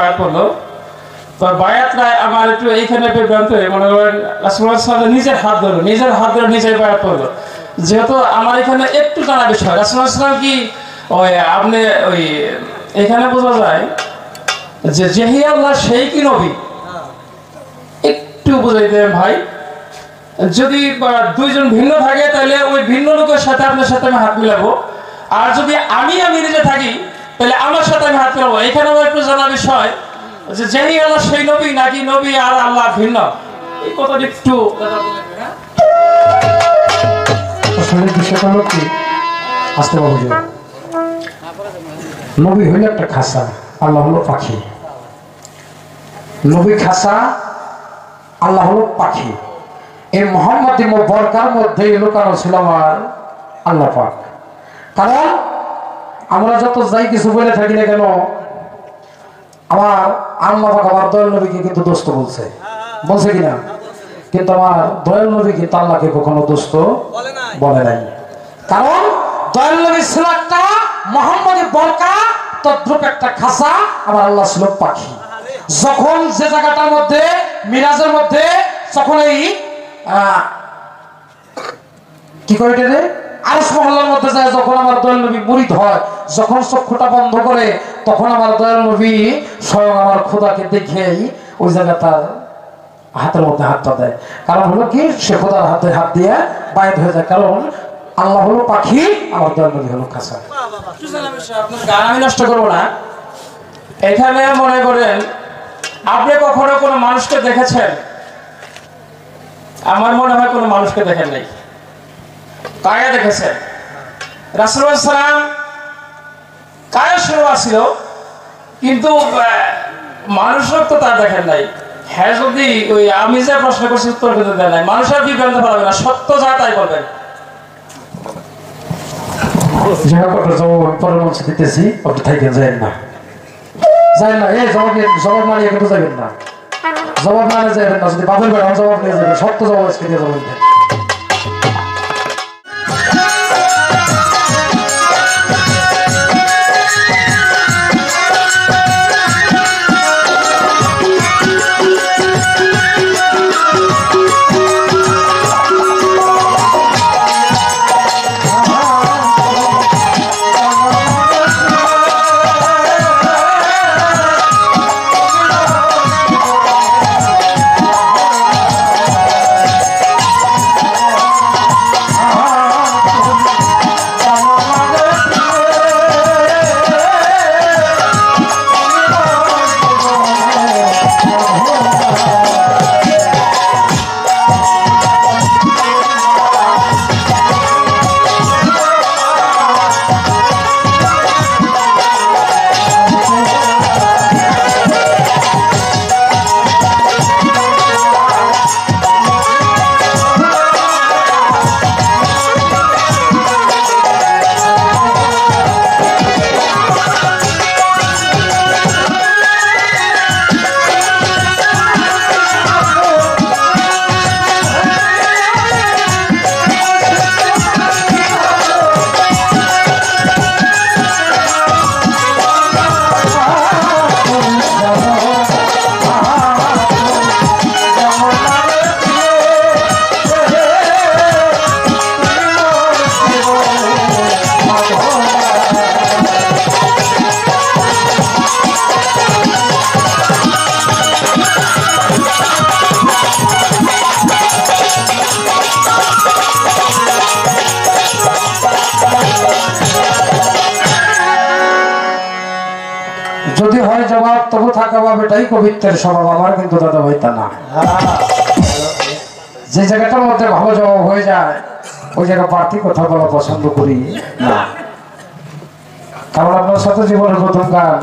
পড়লো তো বায়াতটা আমার একটু এইখানে বিভ্রান্ত হয়ে মনে করেন রাসূলুল্লাহ সাল্লাল্লাহু আলাইহি নিজের হাত ধরে নিজের বায়াত পড়লো। যেহেতু আমার এখানে একটু জানা বিষয় রাসূলুল্লাহ সাল্লাল্লাহু আলাইহি কি ওই আপনি ওই এখানে বোঝা যায় যে যেহি আল্লাহ সেই কি নবী, একটু বুঝাইতে ভাই। যদি দুইজন ভিন্ন থাকে তাহলে ওই ভিন্ন লোকের সাথে আপনার সাথে আমি হাত মিলাবো, আর যদি আমি নিজে থাকি তাহলে আমার সাথে আমি হাত মিলাবো। এখানে আমার একটু জানা বিষয় যে যেই আল্লাহ সেই নবী নাকি নবী আর আল্লাহ ভিন্ন, এই কথাটা একটু আসলে বিষয়টা হলো কি, আসতে পারবো যে নবী হইল একটা খাসা, আল্লাহ হলো পাখি। নবী খাসা, আল্লাহ হলো পাখি। এই মোহাম্মদ বরকার মধ্যে লুকানো ছিল আমার আল্লাহ পাক। কারণ আমরা যত যাই কিছু বলে থাকি না কেন, আমার আল্লাহ পাক আমার দয়াল নবীকে কিন্তু দোস্ত বলছে কিনা, কিন্তু আমার দয়াল নবী কিন্তু আল্লাহকে কখনো দোস্ত বলে নাই। কারণ দয়াল নবী ছিল একটা মোহাম্মদ বরকা, তদ্রুপ একটা খাসা, আমার আল্লাহ ছিল পাখি। যখন যে জায়গাটার মধ্যে মিরাজের মধ্যে যখন এই কি করে রে আরশ মহল্লার মধ্যে যায়, যখন আমার দয়াল নবী মুরিদ হয়, যখন চক্ষুটা বন্ধ করে, তখন আমার দয়াল নবী স্বয়ং আমার খোদাকে দেখেই ওই জায়গাটার হাতের মধ্যে হাতটা দেয়। কারণ হলো কি, সে খোদার হাতে হাত দিয়ে বায়াত হয়ে যায়। কারণ আল্লাহ হলো পাখি, আমার দয়াল নবী হলো খাসা। আমি নষ্ট করবো না। এখানে মনে করেন আপনি কখনো কোনো মানুষকে দেখেছেন? আমার মনে হয় কোনো মানুষকে দেখেন নাই। কায়া দেখেছেন? রাসূলুল্লাহ সাল্লাল্লাহু আলাইহি ওয়াসাল্লাম কায়া শুরু ছিল, কিন্তু মানুষও তো তা দেখেন নাই। হ্যাঁ, যদি ওই আমি যে প্রশ্ন করছি উত্তর দিতে দেয় নাই, মানুষের বিভ্রান্ত পারবে না, সত্য যা তাই বলবেন। পরের মঞ্চে দিতেছি, আপনি থাকেন, যায় না এই জবাব না নিয়ে কিন্তু যাবেন না, জবাব না নিয়ে যাবেন না। যদি বাপের বেড়া জবাব নিয়ে যাবেন, সত্য জবাব আজকে দিয়ে যাবেন। যদি হয় জবাব, তবু থাকা বাবা, এটাই কবিত্বের স্বভাব। আমার কিন্তু দাদা ভাই তা না। যে জায়গাটার মধ্যে ভালো জবাব হয়ে যায়, ওই জায়গা বাড়তি কথা বলা পছন্দ করি না। কারণ আপনার সাথে জীবনের প্রথম গান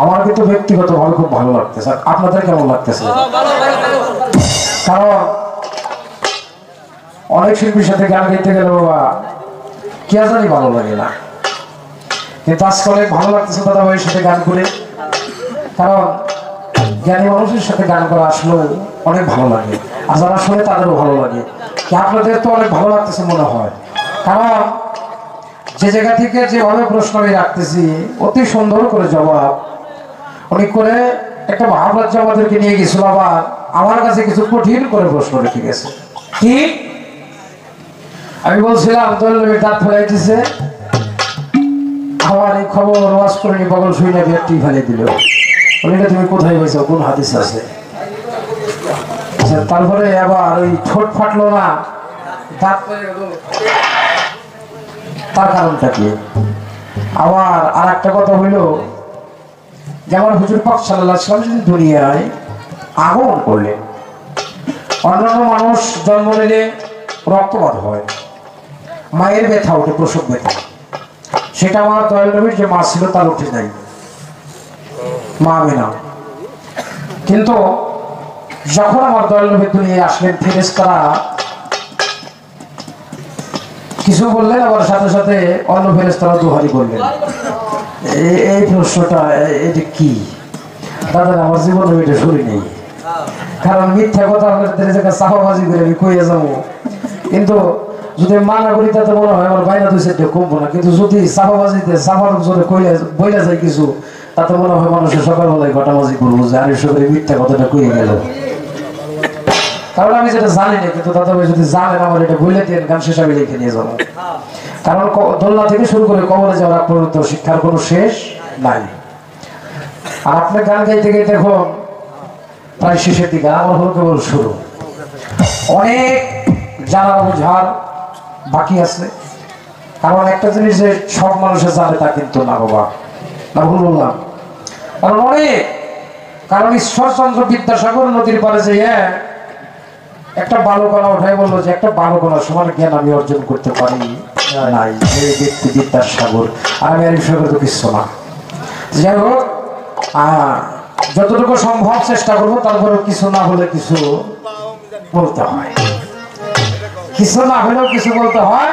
আমার কিন্তু ব্যক্তিগতভাবে খুব ভালো লাগতেছে। আপনাদের কেমন লাগতেছে? কারণ অনেক শিল্পীর সাথে গান গাইতে গেলে বাবা কি জানি ভালো লাগে না, কিন্তু আজকে অনেক ভালো লাগতেছে দাদা ভাইয়ের সাথে গান করে। কারণ জ্ঞানী মানুষের সাথে গান করা আসলেও অনেক ভালো লাগে, আর যারা শুনে তাদেরও ভালো লাগে। আপনাদের তো অনেক ভালো লাগতেছে মনে হয়, কারণ যে জায়গা থেকে যেভাবে প্রশ্ন আমি রাখতেছি, অতি সুন্দর করে জবাব উনি করে একটা ভাবরাজ্য আমাদেরকে নিয়ে গেছিল, আবার আমার কাছে কিছু কঠিন করে প্রশ্ন রেখে গেছে। কি আমি বলছিলাম দৈনবী দাঁত ফেলাইতেছে, আমার এই খবর ওয়াজ করে নি বগল শুই না ব্যক্তি ফেলে দিল। উনিটা তুমি কোথায় হয়েছ, কোন হাদিস আছে? তারপরে আবার ওই ঠোঁট ফাটলো না, দাঁত তার কারণটা কি? আবার আর একটা কথা হইল, যেমন হুজুর পাক সাল্লাল্লাহু আলাইহি ওয়াসাল্লাম যদি দুনিয়ায় আগমন করলেন, অন্যান্য মানুষ জন্ম নিলে রক্তপাত হয়, মায়ের ব্যথা ওঠে, প্রসব ব্যথা, সেটা আমার দয়াল নবীর যে মা ছিল তার উঠে নাই, মা আমিনা। কিন্তু যখন আমার দয়াল নবী দুনিয়ায় আসলেন, ফেরেশতারা কিছু বললেন, আবার সাথে সাথে অন্য ফেরেশতারা দুহারি করলেন। এই প্রশ্নটা এটা কি দাদা? আমার জীবনে এটা শুনি নেই, কারণ মিথ্যা কথা আপনাদের জায়গায় চাপাবাজি করে আমি কইয়া যাবো, কিন্তু যদি মানা করি তাতে মনে হয় আমার বাইরে দুই সাইডে কমবো না, কিন্তু যদি চাপাবাজিতে চাপার জন্য কইলে বইলা যায় কিছু, তাতে মনে হয় মানুষের সকালবেলায় ঘটাবাজি করবো যে আরে সবাই মিথ্যা কথাটা কইয়া গেল। কারণ আমি যেটা জানি না, কিন্তু দাদা ভাই যদি জানেন আমার এটা বইলে দিয়ে গান শেষ আমি লিখে নিয়ে যাবো। কারণ দোলনা থেকে শুরু করে কবরে যাওয়ার আগ পর্যন্ত শিক্ষার কোনো শেষ নাই। আর আপনি গান গাইতে গাইতে এখন প্রায় শেষের দিকে, আমার হলো কেবল শুরু, অনেক জানা বোঝার বাকি আছে। কারণ একটা জিনিস যে সব মানুষের জানে তা কিন্তু না বাবা, না ভুল বললাম? কারণ অনেক, কারণ ঈশ্বরচন্দ্র বিদ্যাসাগর নদীর পারে যে একটা বালুকণা ওঠাই বললো যে একটা বালুকণা সমান জ্ঞান আমি অর্জন করতে পারি নাই, এই ব্যক্তি বিদ্যাসাগর, আর আমি আর বিষয় তো কিছু না। যাই হোক, যতটুকু সম্ভব চেষ্টা করবো, তারপরে কিছু না হলে কিছু বলতে হয়, কিছু না হলেও কিছু বলতে হয়,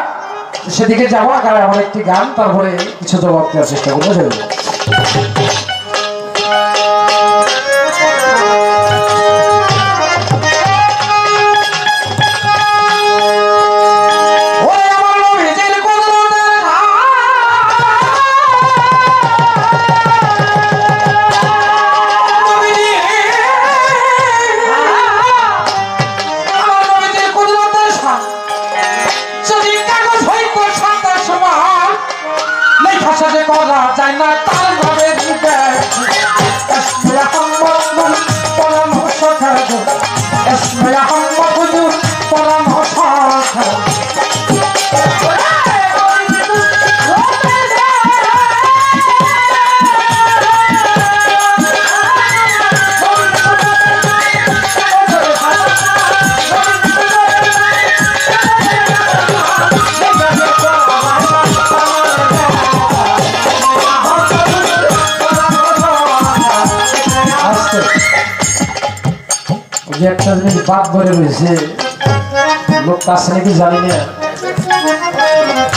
সেদিকে যাবো। আর আমার একটি গান, তারপরে কিছু জবাব দেওয়ার চেষ্টা করবো। করা যায় না তার ঘরে পরামর্শ পরামর্শ একটা জিনিস বাদ ভরে রয়েছে, লোক কাছে নাকি জানি না,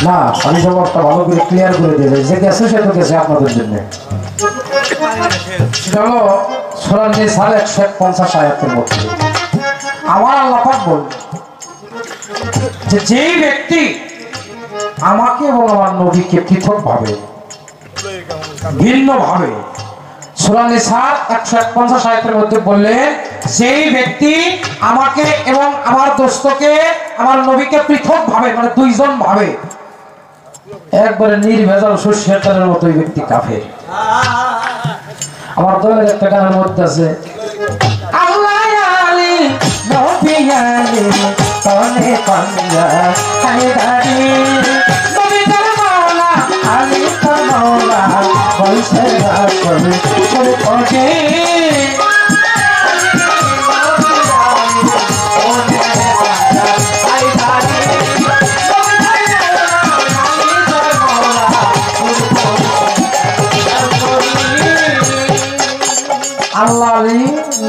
না আমি জবাবটা ভালো করে ক্লিয়ার করে দেবে, যে গেছে সে তো গেছে আপনাদের জন্য। সেটা হলো সূরা নিসার 150 আয়াতের মধ্যে আমার আল্লাহ পাক বলেন যে যেই ব্যক্তি আমাকে এবং আমার নবীকে পৃথক ভাবে, ভিন্ন ভাবে, সূরা নিসার 150 আয়াতের মধ্যে বললেন সেই ব্যক্তি আমাকে এবং আমার দোস্তকে, আমার নবীকে পৃথক ভাবে, মানে দুইজন ভাবে, একবারে নির্ভেজাল সর্ষের তেলের মতো ওই ব্যক্তি কাফের। আমার দলের একটা গানের মধ্যে আছে, আল্লাহ আলী নবী আলী তনে পাঞ্জা হায়দারি নবী তার মাওলা আলী তার মাওলা বলছে রাসূল করে ওকে আল্লাহ আলী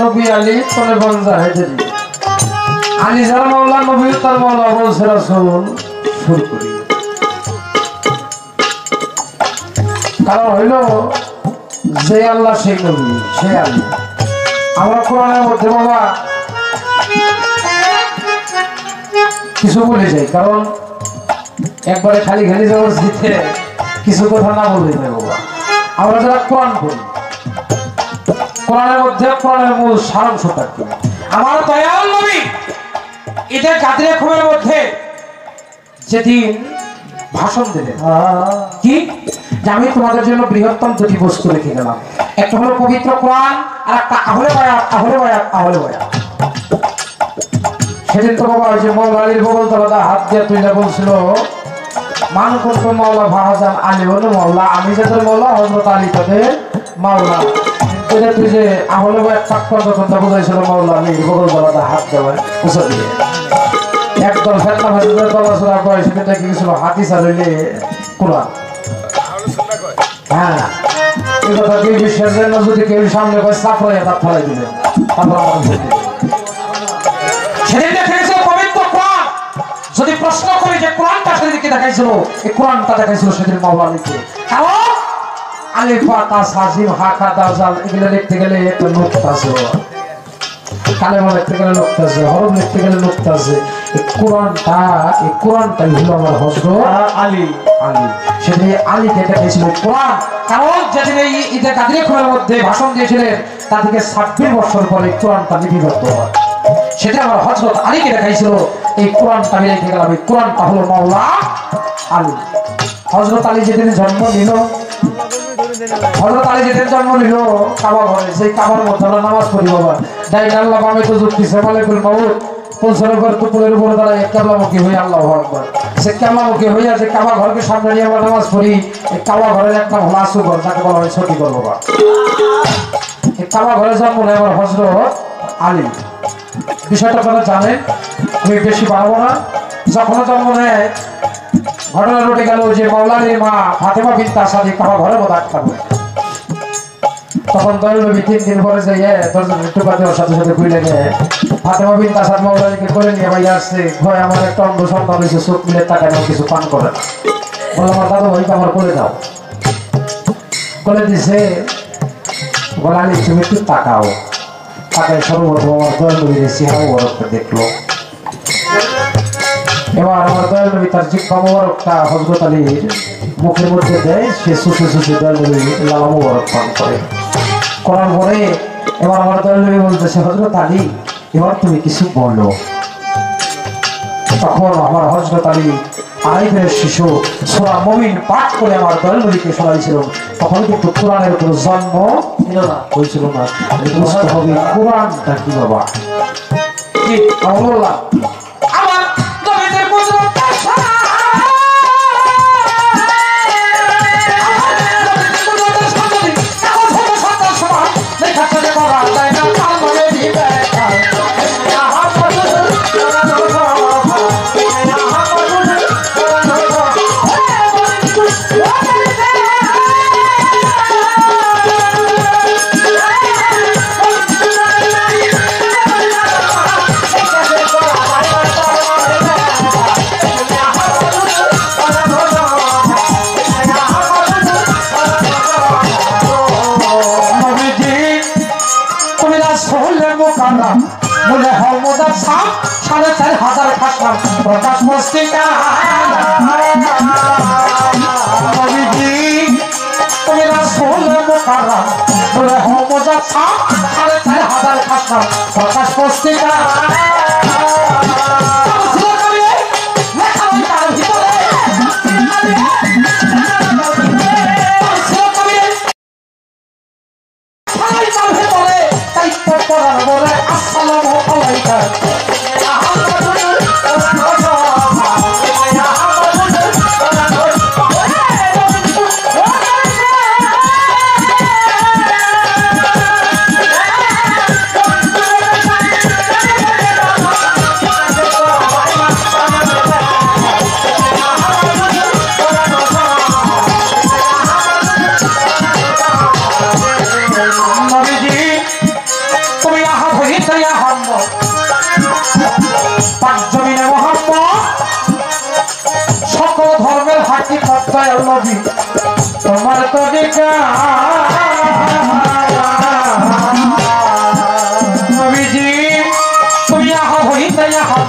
নবী আলী তনে পাঞ্জা হায়দারি আলী যার মাওলা নবী তার মাওলা বলছে রাসূল শুরু করি। কারণ হইল যে আল্লাহ সেই নবী সে আলী। আমরা কোরআনের মধ্যে বাবা কিছু বলে যাই, কারণ একবারে খালি খালি যাওয়ার জিতে কিছু কথা না বলে যাই বাবা। আমরা যারা কোরআন পড়ি কোরআনের মধ্যে কোরআনের মূল সারাংশ থাকবে। আমার দয়াল নবী ঈদের গাদিরে খুবের মধ্যে যেদিন ভাষণ দিলেন কি যে আমি তোমাদের জন্য বৃহত্তম দুটি বস্তু রেখে গেলাম, একটা হলো পবিত্র কোরআন আর একটা আহলে বায়াত। আহলে বায়াত আহলে বায়াত সেদিন তো বাবা ওই যে মৌলা আলীর বগল তলাদা হাত দিয়ে তুইলা বলছিল মান করতো মাওলা ভাহাজান আলী হলো মাওলা, আমি যাদের মাওলা হযরত আলী তাদের মাওলা। এটা তুই যে আহলে বায়াত পাক করার কথা বুঝাইছিল মাওলা আলীর বগল তলাদা হাত দেওয়া উঁচা দিয়ে একদল ফেতনা ফাঁসিদের চলাচলা করে সেটা কি ছিল হাতি চালিয়ে কোরআন। হ্যাঁ এই কথা দুই বিশ্বের জন্য যদি কেউ সামনে করে চাপড়াইয়া তার ফেলাই দিলেন তারপর আমাদের সেদিন দেখাইছিল পবিত্র কোরআন। যদি প্রশ্ন করি যে কোরআনটা সেদিনকে দেখাইছিল, এই কোরআনটা দেখাইছিল সেদিন মাওলা আলীকে। কারণ আলিফ বা তা সাজিম হাকা দাজাল এগুলো লিখতে গেলে একটা নোক্তা আছে, কালেমা লিখতে গেলে নোক্তা আছে, হরফ লিখতে গেলে নোক্তা আছে। এই কোরআনটাই হলো আমার হযরত আলী। সেদিন আলীকে দেখাইছিল কোরআন। কারণ যেদিন এই ঈদের গাদিরে খুনের মধ্যে ভাষণ দিয়েছিলেন তা থেকে 26 বছর পরে কোরআনটা লিপিবদ্ধ হয়। সেটা আমার হযরত আলীকে দেখাইছিল। এই কোরআনটা আমি রেখে গেলাম, এই কোরআনটা হলো মাওলা আলী। হযরত আলী যেদিন জন্ম নিল কাবা ঘরে, সেই কাবার মধ্যে আমরা নামাজ পড়ি বাবা ডাইন আল্লাহ বামে তো জুটতিছে মালিকুল মাউত পৌঁছানোর পর দুপুরের উপরে দাঁড়ায় কেবলামুখী হয়ে আল্লাহু আকবার। সে কেবলামুখী হইয়া যে কাবা ঘরকে সামনে নিয়ে আমরা নামাজ পড়ি, এই কাবা ঘরের একটা হলো আসু ঘর, তাকে বলা হয় ছটি ঘর বাবা। এই কাবা ঘরে জন্ম নেয় আমার হযরত আলী। বিষয়টা আপনারা জানেন, আমি বেশি পারবো না। যখন জন্ম নেয় ঘটনা রটে গেল যে মাওলা আলীর মা ফাতেমা বিনতে আসাদি কাবা ঘরে মধ্যে আটকাবে। তখন দয়াল নবী 3 দিন পরে যাইয়ে দরজা টোকা দেওয়ার সাথে সাথে খুলে গিয়ে ফাতেমা বিনতে আসাদ মাওলা আলীকে করে নিয়ে ভাই আসছে, ভয় আমার একটা অন্ধ সন্তান হয়েছে, চোখ মিলে তাকায় কিছু পান করে না। বললাম আমার দাদু ভাইকে আমার করে দাও, করে দিছে। বলে আলী তুমি একটু তাকাও। তাকায় সর্বপ্রথম আমার দয়াল নবীর চেহারা বরফটা দেখলো। এবার আমার দয়াল নবী তার জিহ্বা মোবারকটা হযরত আলীর মুখের মধ্যে দেয়, সে শুষে শুষে দয়াল নবী লালা মোবারক পান করে। করার পরে এবার আমার দয়াল নবী বলতেছে হযরত আলী এবার তুমি কিছু বলো। তখন আমার হযরত আলী আইনের শিশু সূরা মুমিন পাঠ করে আমার দয়াল নবীকে শোনাইছিল। তখন কিন্তু কোরআনের কোনো জন্ম হয়েছিল না। বুঝতে হবে কোরআনটা কি বাবা কি আল্লাহ আমার নবীদের বুঝলো প্রকাশ মস্তিকা তুমি রাসূল মুকাররম বলে হমজা সাপ 4,500 খাসা প্রকাশ মস্তিকা আসসালামু আলাইকা তোমার তরিকা নবীজি তুমি আহা হইতে আহা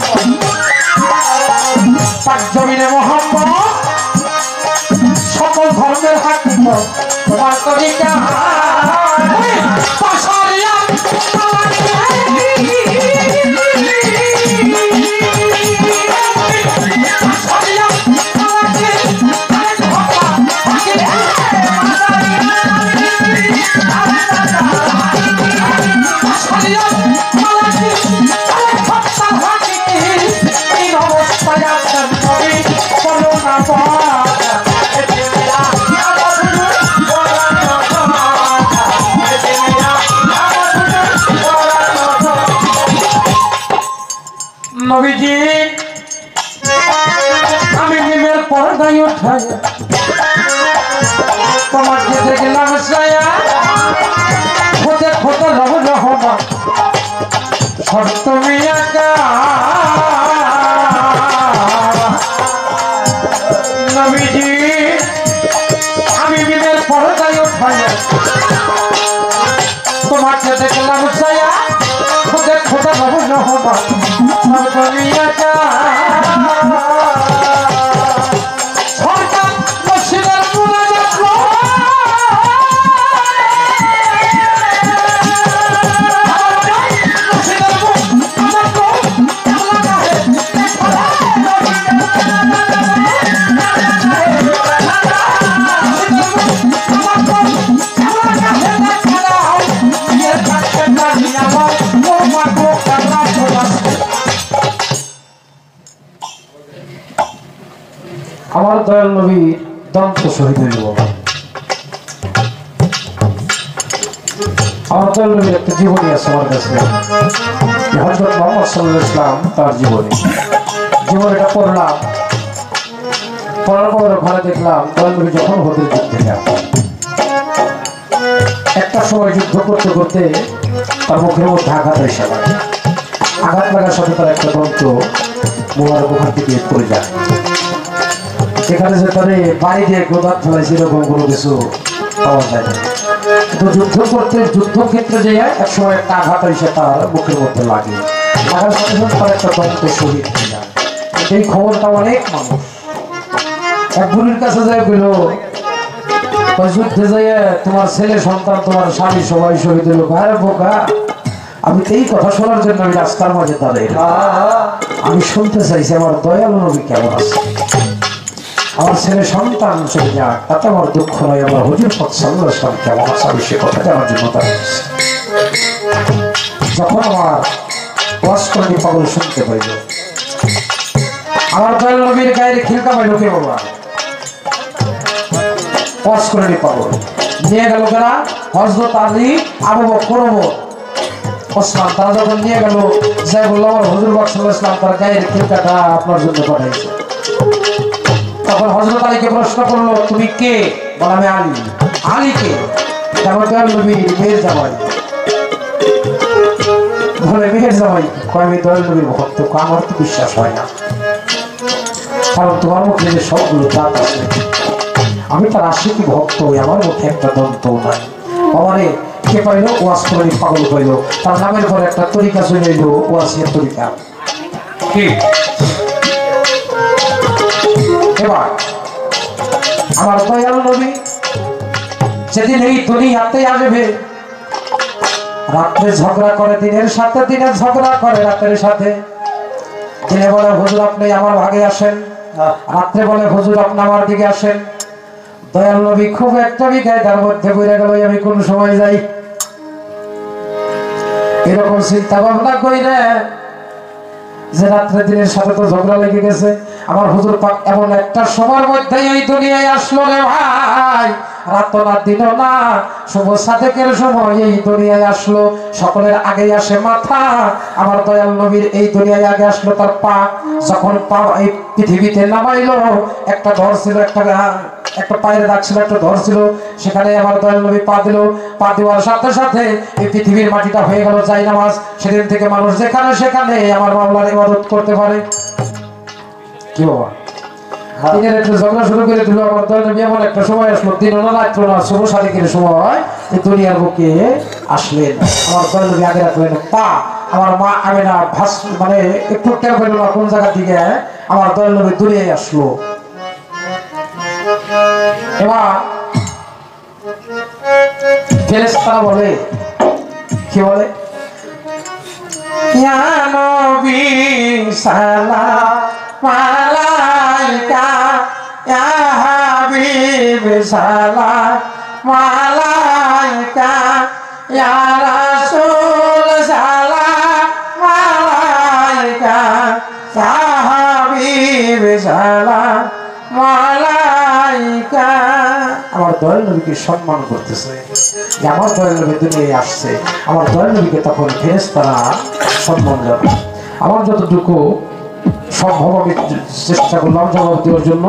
পাক জমিনে মুহাম্মদ সকল ধর্মের হাকিকত তোমার তরিকা পাশারি নবীজি আমি মিমের পর্দায় উঠাই তোমাকে দেখলাম ছায়া খোঁজে খোঁজে রহ রহমা সব তুমি একা নবীজি আমি মিমের পর্দায় উঠাই তোমাকে দেখলাম ছায়া খোঁজে খোঁজে রহ রহমা সব তুমি একা আমার দয়াল নবী দন্ত শহীদ হইল আমার দয়াল নবীর একটা জীবনী আছে আমার কাছে হযরত মুহাম্মদ সাল্লাল্লাহু আলাইহি ওয়াসাল্লাম তার জীবনীটা পড়লাম পড়ার পর ঘরে দেখলাম দয়াল নবী যখন হজের যুদ্ধে যান একটা সময় যুদ্ধ করতে করতে তার মুখের মধ্যে আঘাত এসে লাগে আঘাত লাগার সাথে তার একটা দন্ত মোবারক ওখান থেকে পড়ে যায় সেখানে যে তারে বাড়ি দিয়ে গোদাত ফেলাইছে এরকম কোনো কিছু পাওয়া যায় না কিন্তু যুদ্ধক্ষেত্রে যে এক সময় একটা আঘাত এসে তার মুখের মধ্যে লাগে লাগার সাথে সাথে তার একটা দন্ত শহীদ হয়ে যায় এই খবরটা অনেক মানুষ এক বুড়ির কাছে যায় বলল যুদ্ধে যাইয়ে তোমার ছেলে সন্তান তোমার স্বামী সবাই শহীদ হলো ভাইয়ের বোকা আমি এই কথা শোনার জন্য আমি রাস্তার মাঝে দাঁড়াই আমি শুনতে চাইছি আমার দয়ালু নবী কেমন আছে আমার ছেলে সন্তান চলে যাক তাতে আমার দুঃখ নয় আমার হুজুর পাক সাল্লাল্লাহু আলাইহি ওয়াসাল্লাম কেমন আছে আমি সে কথা জানার জন্য দাঁড়িয়েছি যখন আমার ওয়াসকরণী পাগল শুনতে পাইল আমার দয়াল নবীর গায়ের খিলকা পাইল কে বাবা ওয়াসকরণী পাগল নিয়ে গেল কারা হযরত আলী আবু বকর ওসমান তারা যখন নিয়ে গেল যাই বলল আমার হুজুর পাক সাল্লাল্লাহু আলাইহি ওয়াসাল্লাম তার গায়ের খিলকাটা আপনার জন্য পাঠাইছে তখন হযরত আলীকে প্রশ্ন করলো তুমি কে বলে আমি আলী আলী কে আমার দয়াল নবী মেয়ের জামাই বলে মেয়ের জামাই কয় আমি দয়াল নবীর ভক্ত আমার তো বিশ্বাস হয় না কারণ তোমার মুখে যে সবগুলো দাঁত আছে আমি তার আশিকি ভক্ত আমার মুখে একটা দন্ত নাই আমারে কে পাইলো ওয়াসকরণী পাগল পাইলো তার নামের পরে একটা তরিকা চলে এলো ওয়াসিয়া তরিকা কি এবার আমার দয়াল নবী যেদিন এই দুনিয়াতে আসবে রাত্রে ঝগড়া করে দিনের সাথে দিনে ঝগড়া করে রাতের সাথে দিনে বলে হুজুর আপনি আমার ভাগে আসেন রাত্রে বলে হুজুর আপনি আমার দিকে আসেন দয়াল নবী খুব একটা বিঘায় তার মধ্যে বইরা গেল আমি কোন সময় যাই এরকম চিন্তা ভাবনা কইরে যে রাত্রে দিনের সাথে তো ঝগড়া লেগে গেছে আমার হুজুর পাক এমন একটা সময়ের মধ্যে এই দুনিয়ায় আসলো রে ভাই রাত না দিন না শুভ সাদেকের সময় এই দুনিয়ায় আসলো সকলের আগে আসে মাথা আমার দয়াল নবীর এই দুনিয়ায় আগে আসলো তার পা যখন পা এই পৃথিবীতে নামাইলো একটা ধর ছিল একটা পায়ের দাগ ছিল একটা ধর ছিল সেখানে আমার দয়াল নবী পা দিল পা দেওয়ার সাথে সাথে এই পৃথিবীর মাটিটা হয়ে গেল জায়নামাজ সেদিন থেকে মানুষ যেখানে সেখানে আমার মাওলার ইবাদত করতে পারে কি বাবা দিনের একটু ঝগড়া শুরু করে দিল আমার দয়াল নবী এমন একটা সময় আসলো দিন না রাত না শুভ সাদিকের সময় এই দুনিয়ার বুকে আসলেন আমার দয়াল নবী আগে রাখলেন পা আমার মা আমেনা ভাস মানে একটু টের পেল না কোন জায়গা থেকে আমার দয়াল নবী দুনিয়ায় আসলো এবার ফেরেশতারা বলে কি বলে ইয়া নবী সালাম আলাইকা ইয়া হাবিব সালাম আলাইকা ইয়া রাসূল সালাম আলাইকা ইয়া হাবিব সালাম আলাইকা আমার দয়াল নবীকে সম্মান করতেছে যে আমার দয়াল নবী দুনিয়ায় আসছে আমার দয়াল নবীকে তখন ফেরেশতারা সম্মান জানাবে আমার যতটুকু সম্ভব আমি চেষ্টা করলাম জবাব দেওয়ার জন্য।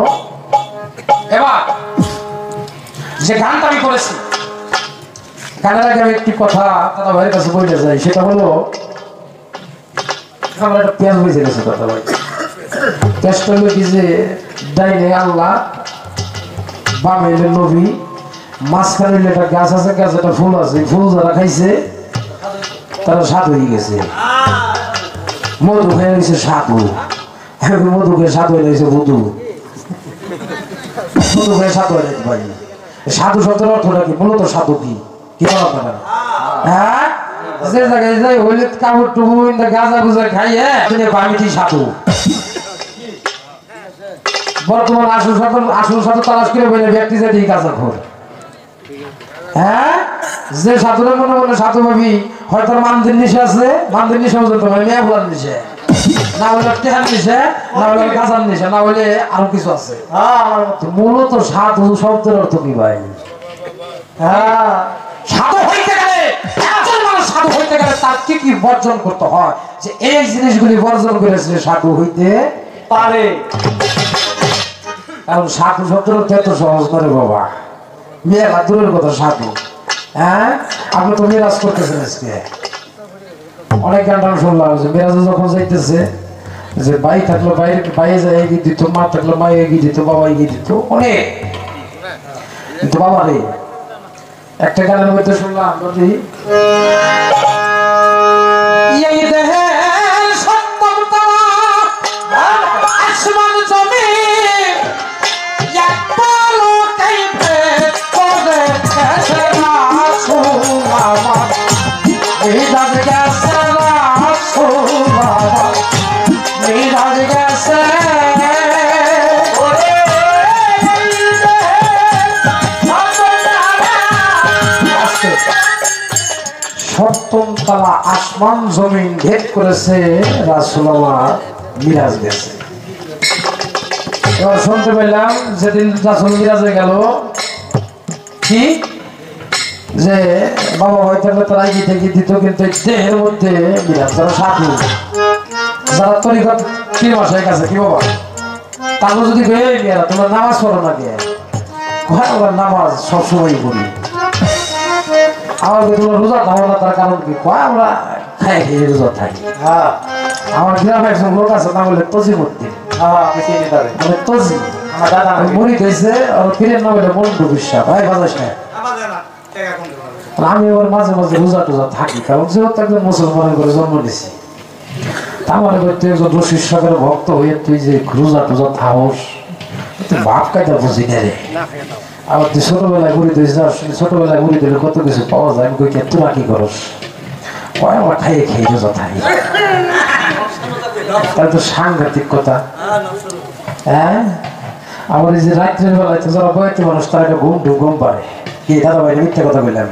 এবার যে গানটা আমি করেছি, গানের আগে আমি একটি কথা দাদা ভাইয়ের কাছে বলতে যাই, সেটা হলো আমার একটা পেঁয়াজ বেঁচে গেছে দাদা ভাই। পেঁয়াজটা হলো কি যে ডাইনে আল্লাহ, বামে নবী, মাঝখানে একটা গাছ আছে, গাছ একটা ফুল আছে, ফুল যারা খাইছে তারা স্বাদ হয়ে গেছে, মধু খেয়ে গেছে সাধু, মধু খেয়ে সাধু হয়ে গেছে বুধু, মধু খেয়ে সাধু হয়ে যেতে পারি। সাধু শব্দের অর্থটা কি? মূলত সাধু কি কি বলা আপনারা? হ্যাঁ, যে জায়গায় যাই হইলে কাপড় টুকু গাঁজা গুজা খাইয়ে আমি কি সাধু। বর্তমান আসল সাধু তালাশ করে বলে ব্যক্তি যে গাঁজা খোর। হ্যাঁ, যে সাধুরা মনে মনে সাধু ভাবি হয়তো মানদের নিশে আছে, মানদের নিশে পর্যন্ত মেয়ে ভোলার নিশে, না হলে টেহার নিশে, না হলে গাঁজার নিশে, না হলে আরো কিছু আছে। মূলত সাধু শব্দের অর্থ কি ভাই? হ্যাঁ, সাধু হইতে গেলে, একজন মানুষ সাধু হইতে গেলে তার কি কি বর্জন করতে হয়, যে এই জিনিসগুলি বর্জন করেছে সাধু হইতে পারে। কারণ সাধু শব্দের অর্থ এত সহজ করে বাবা, মেয়েরা দূরের কথা সাধু। হ্যাঁ, আপনি তো মেরাজ করতেছেন আজকে, অনেক গান শুনলাম যে মেরাজে যখন যাইতেছে যে ভাই থাকলো বাইরে যায় এগিয়ে দিত, মা থাকলো মা এগিয়ে দিত, বাবা এগিয়ে দিত অনেক। কিন্তু বাবা রে, একটা গানের মধ্যে শুনলাম যদি সপ্তম তালা আসমান জমিন ভেদ করেছে, রাসূল আমার মিরাজ গেছে। এবার শুনতে পেলাম যেদিন রাসূল মিরাজে গেল কি যে বাবা ভাই থাকলে তারা এগিয়ে থেকে দিত, কিন্তু দেহের মধ্যে মিরাজ, যারা সাধু, যারা তরিকত তিন মাসের কাছে কি বাবা তারপর যদি মেয়েরা তোমরা নামাজ পড়ো না কে? ওরা নামাজ সবসময় পড়ি। আমাকে তোমরা রোজা থাকো না, তার কারণ কি? আমরা খাই খেয়ে রোজা থাকি। হ্যাঁ, আমার গ্রামে একজন লোক আছে, না বলে তজিমুদ্দিন। মানে তজি আমার দাদা মরিত হয়েছে, আর ফিরে না বলে মন্টু বিশ্বাস। ভাই বাজাস না, আমি এবার মাঝে মাঝে রোজা টোজা থাকি, কারণ যেহেতু একজন মুসলমানের করে জন্ম নিয়েছি। আমার তুই একজন রশিদ সাগরের ভক্ত হয়ে তুই যে রোজা টোজা থাকস, তুই বাপ কায়দা বুঝি না রে। আবার তুই ছোটবেলায় ঘুরি দিস, ছোটবেলায় ঘুরি দিলে কত কিছু পাওয়া যায়। আমি কই তোরা কি করস? কয় আমার খাইয়ে খেয়ে রোজা থাকি। তাহলে তো সাংঘাতিক কথা। হ্যাঁ, আমার এই যে রাত্রের বেলায় তো যারা বয়তে মানুষ তারা একটা ঘুম পারে কি? দাদা ভাই মিথ্যা কথা বললাম?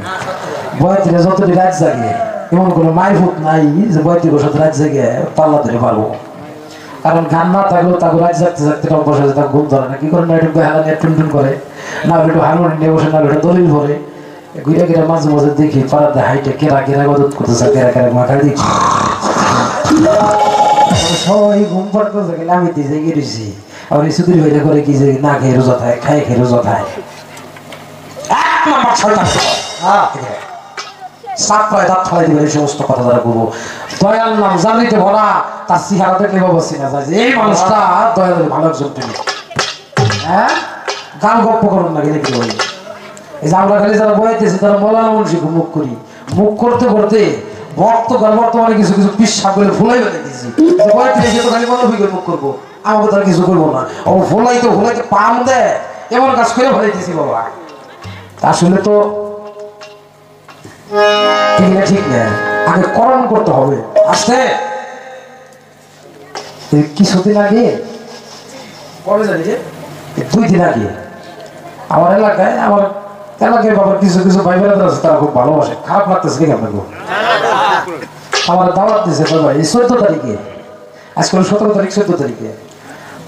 বয়তে যতটি রাত জাগে, এমন কোনো মায়ের ভূত নাই যে বয়তে বসে রাত জাগে পাল্লা ধরে পারবো। কারণ গান না থাকলেও তাকে রাত জাগতে জাগতে বসে তাকে ঘুম ধরে না। কি করে না, একটু হেলা নিয়ে টুনটুন করে, না একটু হারমোনিয়াম নিয়ে বসে, না একটু দলিল ভরে ঘুরে ঘিরে মাঝে মাঝে দেখি পাড়াতে হাইটে কেরা কেরা গদত করতেছে, কেরা কেরা মাথায় দেখি সবাই ঘুম পাড়তেছে, গেলে আমি দিয়ে জেগে দিয়েছি। আবার এই সুদূর হইলে করে কি যে না খেয়ে রোজা থাকে, খাই খেয়ে রোজা থাকে। সাত পায়ে দাঁত ফেলাই দিবে, এই সমস্ত কথা যারা বলবো। দয়াল নাম জানিতে ভরা, তার চেহারা দেখলে বাবা চিনা যায় যে এই মানুষটা দয়ালের ভালো একজন প্রেমিক। হ্যাঁ, গান গপ্প করুন না গেলে কি বলি? এই যে আমরা খালি যারা বয়াইতেছি তারা মৌলানা মুন্সিকে মুখ করি, মুখ করতে করতে বর্তমানে কিছু কিছু পিসা করে ফুলাই বেঁধে দিয়েছি। বয়াইতে তো খালি মনে করে মুখ করবো, আমাকে তারা কিছু করবো না। ও ফুলাইতে পাম দেয়, এমন কাজ করে ফেলাইতেছি বাবা। আসলে তো ঠিক না, আগে করণ করতে হবে। আসতে কিছুদিন আগে, কবে জানি যে 2 দিন আগে আমার এলাকায় বাবার কিছু কিছু ভাই বোনেরা আছে, তারা খুব ভালোবাসে। খারাপ লাগতেছে কি আপনার? আমার দাওয়াত দিয়েছে ভাই এই 14 তারিখে, আজকে 17 তারিখ, 14 তারিখে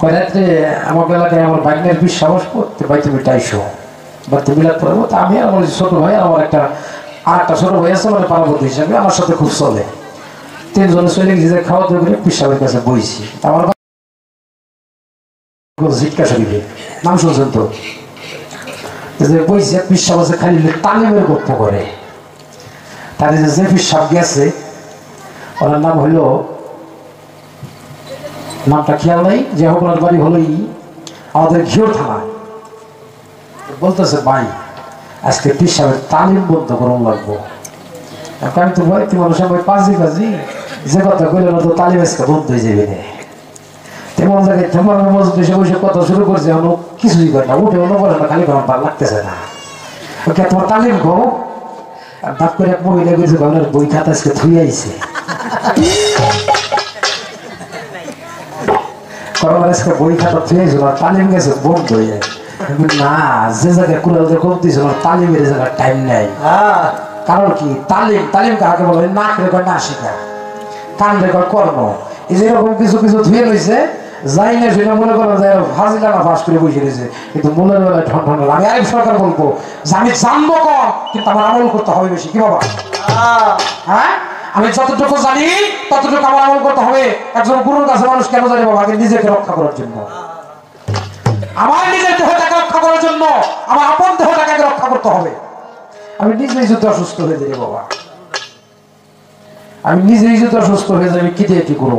কয় রাত্রে আমার এলাকায় আমার বাইকের বিশ সাহস করতে ভাই তুমি টাইশো বা তুমি মিলাদ পড়বো। তা আমি আমার ছোট ভাই, আমার একটা ছোট ভাই আছে, মানে পার্বতী হিসাবে আমার সাথে খুব চলে। তিনজনে চলে গেছে খাওয়া দাওয়া করে পিসাবের কাছে বইছি। আমার জিজ্ঞাসা শরীফে নাম শুনছেন তো, বইছে পিসাব আছে খালি তালিমের গল্প করে। তার যে পিসাব গেছে ওনার নাম হইলো, নামটা খেয়াল নাই, যে হোক ওনার বাড়ি হলোই আমাদের ঘিওর থানায়। বলতেছে ভাই আজকে পিসাবের তালিম বন্ধ করুন লাগবো। আমি তো ভয় কি মানুষ আমি পাজি যে কথা কইলে তো তালিম আজকে বন্ধ হয়ে যাবে না। তেমন জায়গায় তোমার বসে বসে কথা শুরু করছে, আমি কিছুই করে না, উঠে অন্য করে না, খালি আমার ভালো লাগতেছে না। ওকে তোমার তালিম গো দাঁত করে এক মহিলা গেছে ভাবনার বই খাতা আজকে থুই আইছে আজকে বই খাতা থুই আইছিল তালিম গেছে বন্ধ হয়ে যায়। না, যে জায়গায় কুড়াল কম দিয়েছিল তালিমের জায়গায় টাইম নেই। কারণ কি তালিম, তালিম কাকে বলে? নাক রেকর্ড না শিখা, কান রেকর্ড কর্ম। এই যেরকম কিছু কিছু ধুয়ে রয়েছে যাই না সেটা মনে করা যায় ফাজিলা না ফাঁস করে বসে রয়েছে, কিন্তু মনের বেলায় ঠন ঠন। আমি আরেক সরকার বলবো যে আমি জানবো কম, কিন্তু আমার আমল করতে হবে বেশি। কি বাবা? হ্যাঁ, আমি যতটুকু জানি ততটুকু আমার আমল করতে হবে। একজন গুরুর কাছে মানুষ কেন জানি বাবা? আগে নিজেকে রক্ষা করার জন্য, আমার নিজের দেহটাকে রক্ষা করার জন্য, আমার আপন দেহটাকে রক্ষা করতে হবে। আমি নিজেই যদি অসুস্থ হয়ে যাই বাবা, আমি নিজেই যদি অসুস্থ হয়ে যাই, আমি কি দিয়ে কি করব?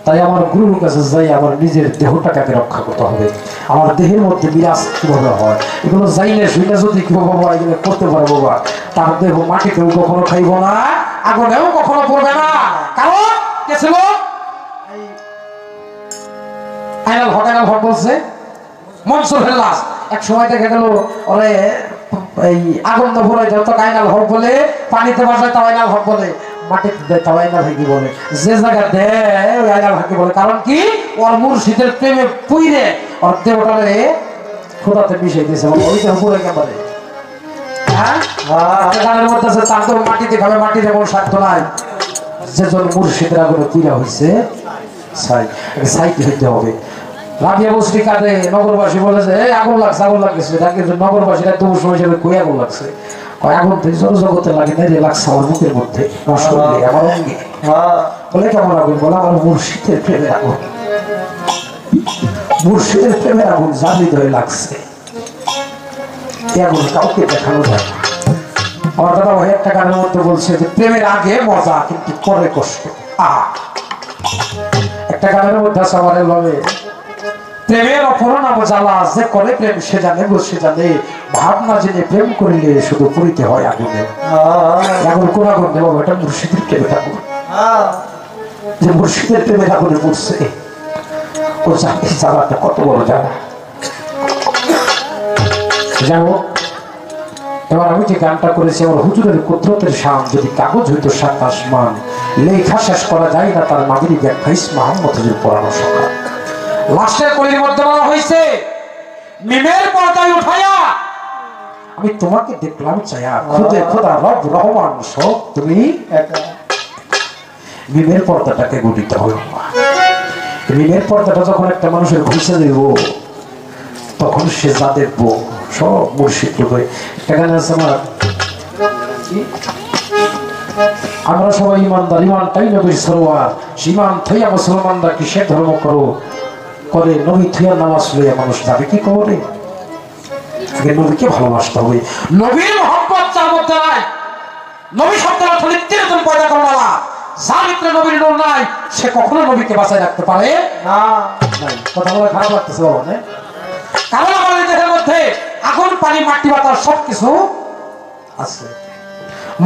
তাই আমার গুরুর কাছে যাই, আমার নিজের দেহটাকে রক্ষা করতে হবে। আমার দেহের মধ্যে বিরাজ কিভাবে হয় এগুলো যাই না শুনে যদি কি বাবা এগুলো করতে পারবো বাবা, তার দেহ মাটিতেও কখনো খাইব না, আগুনেও কখনো পড়বে না। কারণ কে ছিল? আইনাল হক। আইনাল হক বলছে মনসুর হেল্লাস এক সময় দেখা গেল ওরে এই আগুন তো ভরে যত আইনাল হক বলে, পানিতে বাসায় তাও আইনাল হক বলে, মাটিতে দেয় তাও আইনাল হাকি বলে, যে জায়গা দেয় ওই আইনাল হাকি বলে। কারণ কি? ওর মুর্শিদের প্রেমে পুইরে ওর দেহটারে খোদাতে মিশাই দিয়েছে। ওই দেহ পুরো একেবারে গানের মধ্যে আছে তার তো মাটিতে খাবে, মাটিতে কোনো স্বার্থ নাই। যেজন মুর্শিদের আগুনে পুইরা হয়েছে সাইতে হইতে হবে। রাবিয়া বস্তি কাঁদে, নগরবাসী বলেছে আগুন লাগছে, আগুন লাগছে। নগরবাসীরা তবু সময় হিসেবে কই আগুন লাগছে? আগুন তো জগতে লাগে না রে, লাগছে আমার মুখের মধ্যে, আমার অঙ্গে। বলে কেমন আগুন? বলে আমার মুর্শিদের প্রেমের আগুন, মুর্শিদের প্রেমের আগুন জানিত হয়ে লাগছে। এই আগুন কাউকে দেখানো যায় না। আমার দাদা ভাই একটা গানের মধ্যে বলছে যে প্রেমের আগে মজা কিন্তু পরে কষ্ট। একটা গানের মধ্যে আছে আমার লবে, প্রেমের অপরনাম জ্বালা, যে করে প্রেম সে জানে গো সে জানে, ভাবনা জেনে প্রেম করিলে শুধু পড়িতে হয় আগুনে। আগুন কোন আগুন দেবো? এটা মুর্শিদের প্রেমের আগুন। যে মুর্শিদের প্রেমের আগুনে পড়ছে ও জানে জ্বালাটা কত বড় জ্বালা। যাই হোক, এবার আমি যে গানটা করেছি আমার হুজুরের কুদরতের শান, যদি কাগজ হইতো সাত আসমান, লেখা শেষ করা যায় না তার মাদিনী ব্যাখ্যা মোহাম্মদ হুজুর পড়ানো সকাল। লাশের কলির মধ্যে বলা হয়েছে মিমের পর্দায় উঠাইয়া আমি তোমাকে দেখলাম চায়া, খুদে খোদা রব রহমান সব তুমি একা। মিমের পর্দাটাকে গঠিত হল। মিমের পর্দাটা যখন একটা মানুষের ঘুষে দেব তখন সে যা দেখবো সব মুর্শিদ রূপে। এখানে আছে আমরা সবাই ইমানদার, ইমানটাই নবীর সরোয়ার, ইমান থইয়া মুসলমানরা কিসের ধর্ম করো করে, নবী থইয়া নামাজ লইয়া মানুষ যাবে কি করে? আগে নবীকে ভালোবাসতে হবে। নবীর মহব্বত যার মধ্যে নাই, নবী শব্দের অর্থ নিত্যনতুন পয়দা করা, যার ভিতরে নবীর নূর নাই সে কখনো নবীকে বাঁচায় রাখতে পারে না। কথা বলে খারাপ লাগতেছে বাবা, কারণ আমাদের দেহের মধ্যে আগুন পানি মাটি বাতাস সবকিছু আছে।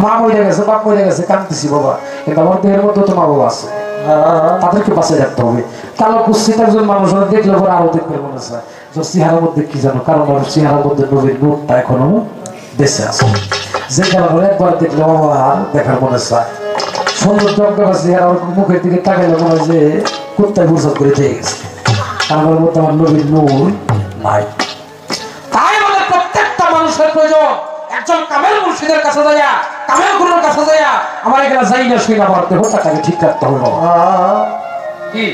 মা মরে গেছে, বাপ মরে গেছে, কাঁদতেছি বাবা, কিন্তু আমার দেহের মধ্যে তো মা বাবা আছে, তাদেরকে বাঁচাই রাখতে হবে। কালো কুস্তিত একজন মানুষ দেখলে পরে আরো দেখবে মনে চায় যে চেহারার মধ্যে কি জানো, কারণ আমার চেহারার মধ্যে নবীর নূরটা এখনো বেঁচে আছে, যে কারণে একবার দেখলে বাবা আর দেখার মনে চায়। সুন্দর চমকা চেহারা মুখের দিকে তাকাইলে মনে হয় যে কুত্তায় বুঝাত করে দিয়ে গেছে, কারণ আমার মধ্যে আমার নবীর নূর নাই। তাই আমাদের প্রত্যেকটা মানুষের প্রয়োজন একজন কামেল মুর্শিদের কাছে যাইয়া, কামেল গুরুর কাছে যাইয়া আমার এখানে যাই না শুই না আমার দেহটাকে ঠিক রাখতে হবে। কি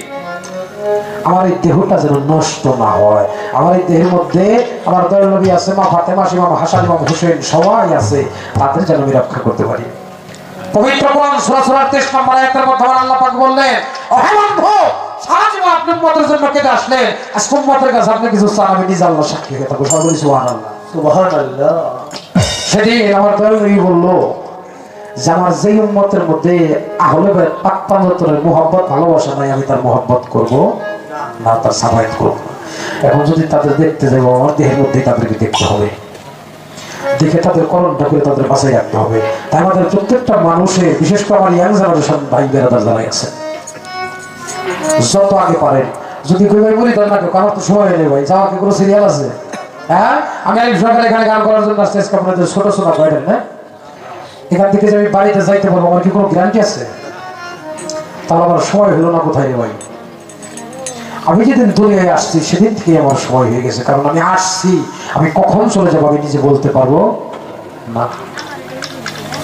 আমার এই দেহটা যেন নষ্ট না হয়, আমার এই দেহের মধ্যে আমার দয়াল নবী আছে, মা ফাতেমা, ইমাম হাসান, ইমাম হোসেন সবাই আছে, তাদের যেন আমি রক্ষা করতে পারি। পবিত্র কোরআন সূরা 33 নম্বর আয়াতের মধ্যে আল্লাহ পাক বললেন, ওহে বন্ধু, সারা জীবন আপনি উম্মতের জন্য কেটে আসলেন, আজকে উম্মতের কাছে আপনি কিছু চান, আমি নিজে আল্লাহ সাক্ষী হয়ে থাকবো। সবাই বলি সুবহানাল্লাহ। সুবহানাল্লাহ। সেদিন আমার দয়ালু বললো যে আমার যেই উম্মতের মধ্যে আহলে বাইত পাক পাঞ্জতনের মুহাব্বত ভালোবাসা নাই, আমি তার মুহাব্বত করব না, তার সাফায়াত করব। এখন যদি তাদের দেখতে যাবো, আমার দেহের মধ্যে তাদেরকে দেখতে হবে, দেখে তাদের করণটা করে তাদের বাঁচাই রাখতে হবে। তাই আমাদের প্রত্যেকটা মানুষের, বিশেষ করে আমার ইয়াং জেনারেশন ভাই বেরাদার যারা আছে, যত আগে পারেন, যদি কই ভাই বলি তার না কেউ, আমার তো সময় হয়ে নেই ভাই, যাওয়ার কি কোনো সিরিয়াল আছে? হ্যাঁ, আমি সকালে এখানে গান করার জন্য আসতে আপনাদের ছোট ছোট কয়টা না, এখান থেকে যে আমি বাড়িতে যাইতে পারবো আমার কি কোনো গ্যারান্টি আছে? তাহলে আমার সময় হলো না কোথায় ভাই। আমি যেদিন দুনিয়ায় আসছি সেদিন থেকে আমার সময় হয়ে গেছে, কারণ আমি আসছি, আমি কখন চলে যাবো আমি নিজে বলতে পারবো না।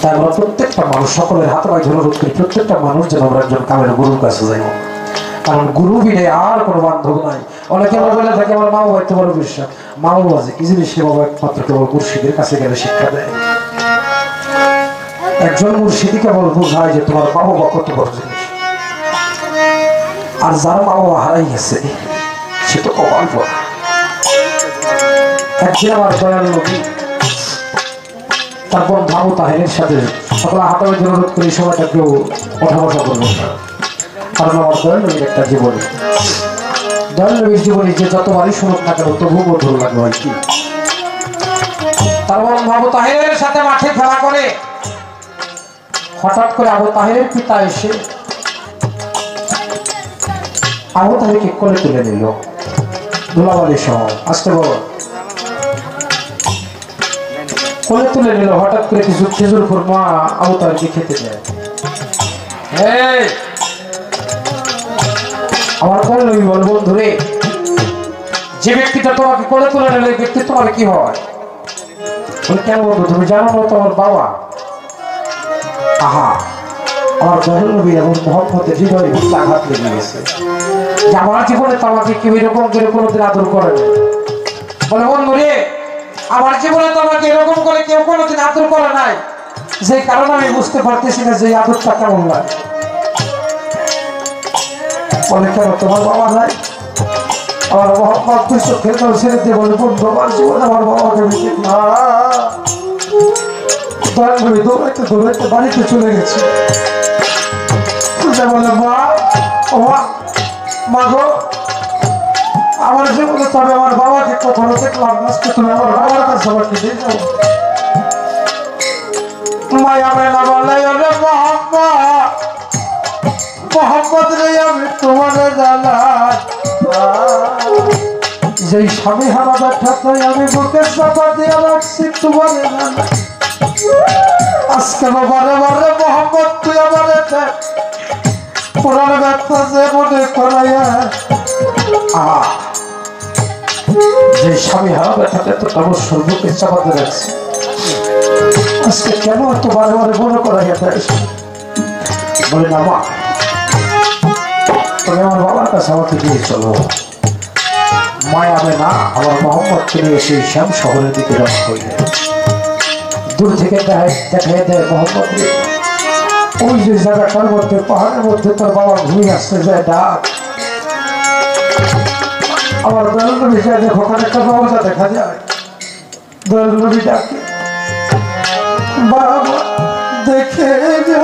তাই আমরা প্রত্যেকটা মানুষ সকলের হাতে পায়ে ধরে রোধ করি, প্রত্যেকটা মানুষ যেন আমরা একজন কামের গুরুর কাছে যাই, কারণ গুরু বিনে আর কোনো বান্ধব নাই। অনেকে বলে থাকে আমার মা বাবা এত বড় বিশ্বাস, মা বাবা যে কি জিনিস সে বাবা একমাত্র কেবল মুর্শিদের কাছে গেলে শিক্ষা দেয়। একজন মুর্শিদি কেবল বোঝায় যে তোমার মা বাবা কত বড় জিনিস, আর যার মা বাবা হারাই গেছে সে তো কপাল পড়া। একদিন আমার দয়াল নবী তারপর বাবু তাহেরের সাথে সকলে হাতাবের জন্য অনুরোধ করি, সময়টা কেউ ওঠা বসা করবো, কারণ আমার দয়াল নবীর একটা জীবনী, দয়াল নবীর জীবনী যে যতবারই শুনুক না কেন তবু মধুর লাগবে আর কি। তারপর বাবু তাহেরের সাথে মাঠে খেলা করে হঠাৎ করে আবু তাহেরের পিতা এসে আবু তাহেরকে কোলে তুলে নিল, ধুলাবালি সহ আসতে বড় কোলে তুলে নিল। হঠাৎ করে কিছু খেজুর খুরমা আবু তাহেরকে খেতে দেয়। আমার কোলে নবী বল, বন্ধুরে, যে ব্যক্তিটা তোমাকে কোলে তুলে নিল এই ব্যক্তি তোমার কি হয়? বলে, কেন বন্ধু তুমি জানো না তো আমার বাবা? আহা, আমার দয়াল নবী এবং মুহাম্মদের হৃদয়ে আঘাত লেগে গেছে যে আমার জীবনে তো আমাকে কেউ এরকম করে কোনোদিন আদর করে না। বলে, বন্ধুরে, আমার জীবনে তো আমাকে এরকম করে কেউ কোনোদিন আদর করে নাই, যে কারণে আমি বুঝতে পারতেছি না যে আদরটা কেমন লাগে। বলে, কেন তোমার বাবা নাই? আমার মোহাম্মদ তুই চোখের জল ছেড়ে দিয়ে বলে, বন্ধু আমার জীবনে আমার বাবাকে বেশি না। দয়াল নবী দৌড়াইতে দৌড়াইতে বাড়িতে চলে গেছে। বলে, মা গো, আমার জীবনে তবে আমার বাবাকে কখনো দেখলাম না, তুমি আমার বাবার কাছে আমাকে দিয়ে যাও। মায়া মেলা বলে, মোহাম্মদ রে আমি তোমার জানাই, যেই স্বামী হারা ব্যথাটাই আমি বুকের চাপা দিয়ে রাখছি তোমার জানাই। আজকে বারে বারে মোহাম্মদ তুই আমার পুরান ব্যথা যে মনে করাইয়া, যে স্বামী হারা ব্যথাটা তো অবশ্যই বুকের চাপাতে রাখছি, আজকে কেন এত বারে বারে মনে করাইয়া দেয়? বলে, না মা, তুমি আমার বাবার কাছে আমাকে দিয়ে চলো। মায়া হবে না, আমার মোহাম্মদকে নিয়ে সেই শ্যাম শহরের দিকে রওনা হইলে দূর থেকে দেখাই দেয় মোহাম্মদ, ওই যে জায়গাটার মধ্যে পাহাড়ের মধ্যে তোর বাবা ঘুমিয়ে আসতে যায়, ডাক। আমার দয়াল নবী যায়, দেখো ওখানে একটা দরজা দেখা যায়। দয়াল নবী ডাকে, বাবা দেখে যা,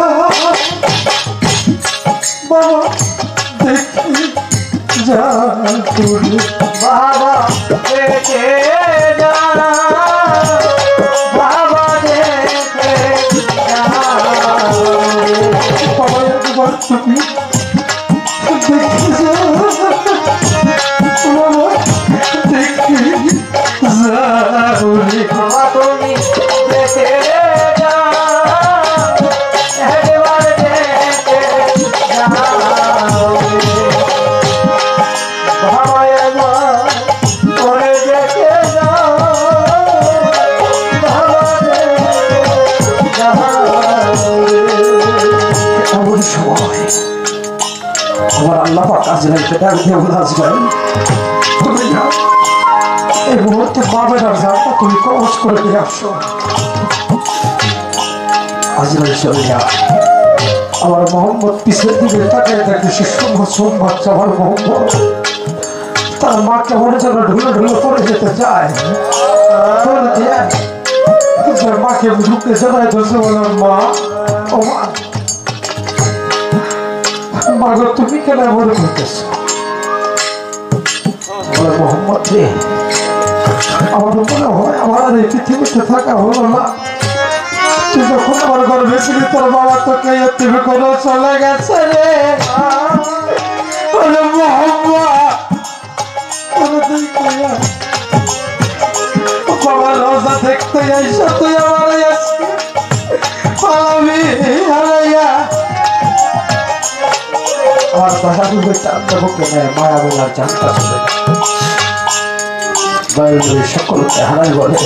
বাবা দেখে যা, বাবা দেখে যা, বাবা দেখে যা। বাবা একবার তুমি দেখে যা, বাবা দেখে যা, বাবা তুমি দেখে যা, একবার দেখে যা। আমার আল্লাহ পাক আজরাইলকে ডাক দিয়ে বলে, আজরাইল তুমি না, এই মুহূর্তে পাবে না, যাটা তুমি কবজ করে দিয়ে আসো। আজরাইল চলে যা। আমার মোহাম্মদ পিছের দিকে তাকায় দেখে শিশু মাসুম বাচ্চা আমার মোহাম্মদ তার মা কেমন যেন ঢুলে ঢুলে পড়ে যেতে চায়। মাকে ঢুকে জানাই ধরছে বলে মা ও মা গো তুমি কেন মনে করতেছ? মোহাম্মদ রে আমার মনে হয় আমার এই পৃথিবীতে থাকা হলো না। তুই যখন আমার ঘরে বেশি তোর বাবা তোকে তুমি করে চলে গেছে রে বাবার রোজা দেখতে আইসা তুই আমার পালাবি হারাইয়া আমার বাসা ডুবে চান দেবো কেন মায়া বলার চানটা চলে সকলকে হারাই বলে